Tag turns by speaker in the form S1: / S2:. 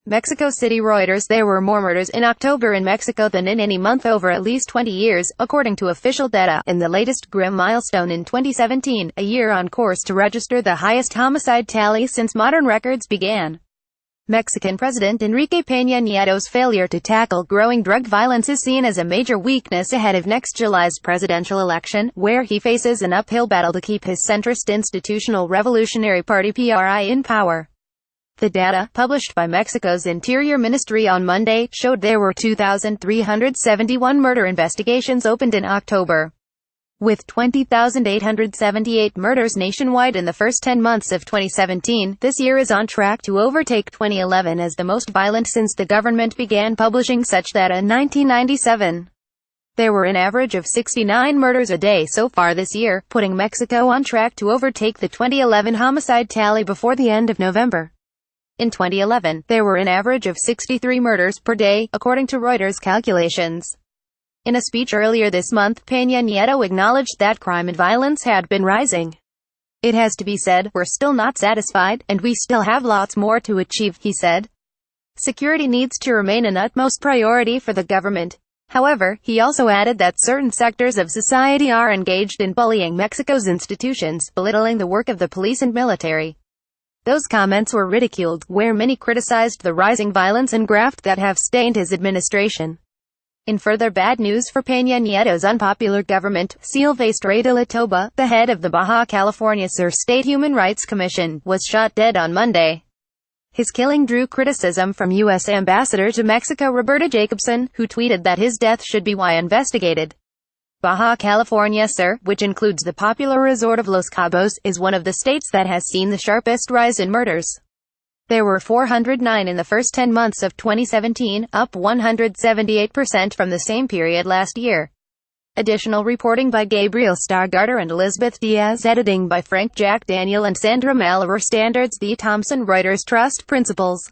S1: Mexico City Reuters There were more murders in October in Mexico than in any month over at least 20 years, according to official data, in the latest grim milestone in 2017, a year on course to register the highest homicide tally since modern records began. Mexican President Enrique Pena Nieto's failure to tackle growing drug violence is seen as a major weakness ahead of next July's presidential election, where he faces an uphill battle to keep his centrist Institutional Revolutionary Party PRI in power. The data, published by Mexico's Interior Ministry on Monday, showed there were 2,371 murder investigations opened in October. With 20,878 murders nationwide in the first 10 months of 2017, this year is on track to overtake 2011 as the most violent since the government began publishing such data in 1997. There were an average of 69 murders a day so far this year, putting Mexico on track to overtake the 2011 homicide tally before the end of November. In 2011, there were an average of 63 murders per day, according to Reuters calculations. In a speech earlier this month, Pena Nieto acknowledged that crime and violence had been rising. "It has to be said, we're still not satisfied, and we still have lots more to achieve," he said. Security needs to remain an utmost priority for the government. However, he also added that certain sectors of society are engaged in bullying Mexico's institutions, belittling the work of the police and military. Those comments were ridiculed, where many criticized the rising violence and graft that have stained his administration. In further bad news for Pena Nieto's unpopular government, Silvestre de la Toba, the head of the Baja California Sur State Human Rights Commission, was shot dead on Monday. His killing drew criticism from U.S. Ambassador to Mexico Roberta Jacobson, who tweeted that his death should be investigated. Baja California Sur, which includes the popular resort of Los Cabos, is one of the states that has seen the sharpest rise in murders. There were 409 in the first 10 months of 2017, up 178% from the same period last year. Additional reporting by Gabriel Stargarter and Elizabeth Diaz, editing by Frank Jack Daniel and Sandra Malaver. Standards. The Thomson Reuters Trust Principles.